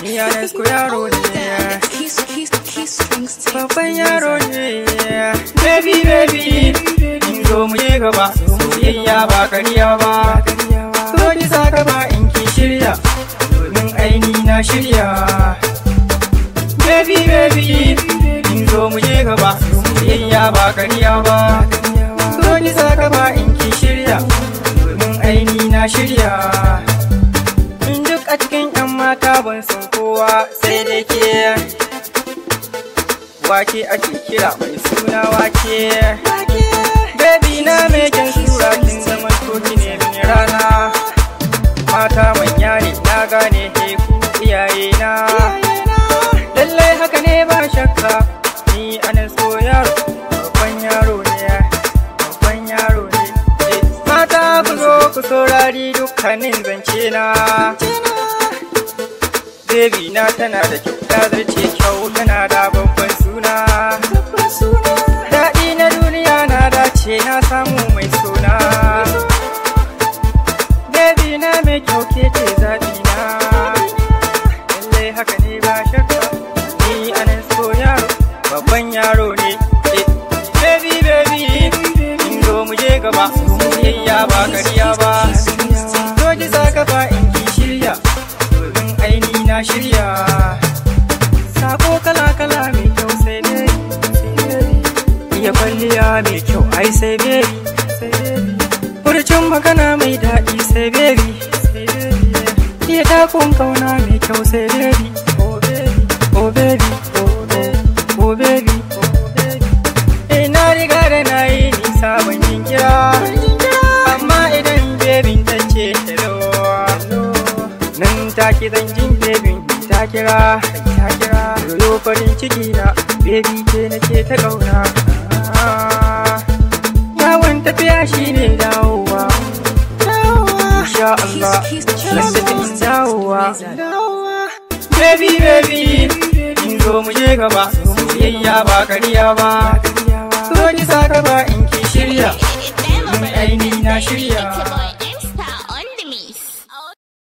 Yanes ko yaro ne, babban yaro ne. Baby, in zo mu je gaba, soyayya ba ƙarya ba. So ki sa gaba in ki shirya, domin aini na shirya. Baby, in zo mu je gaba, soyayya ba ƙarya ba. So ki sa gaba in ki shirya, domin aini na shirya. Duk a cikin 'yan mata ban san kowa sai dai ke. Wake ake kira mai suna wake. Baby na mai kyan sura kin zama toki ne mini rana. Mata manya ne na gane heku iyaye na. Lallai haka ne ba shakka, ni anan so yaro, babban yaro ne, babban yaro ne. Mata ku zo ku saurari dukkanin zance na. Baby na tana da kyau, ta zarce kyau, tana da babban suna. Daɗi na duniya na dace na samu mai suna. Baby na mai kyau ke ce zaɓi na. Lallai haka ne ba shakka, ni anan so yaro, babban yaro ne. Baby, in zo mu je gaba, soyayya ba ƙarya ba. Zo ki sa kafa in ki shirya, domin aini na shirya. Sako kala-kala mai kyau sai baby. Iya kwalliya mai kyau ai sai baby. Furcin magana mai daɗi sai baby. Iya takun kauna mai kyau sai baby. Oh baby, oh baby. Na riga da na yi nisa ban yin kira, amma idan bebin ta ce hello, nan take zan jin bebin ta kira. Yolo farin ciki na baby ke nake ta ƙauna. Yawon tafiya shine dawowa. Insha Allah nan tafi in dawowa. Baby, in zo mu je gaba, soyayya ba ƙarya ba. So ki sa gaba in ki shirya, domin aini na shirya.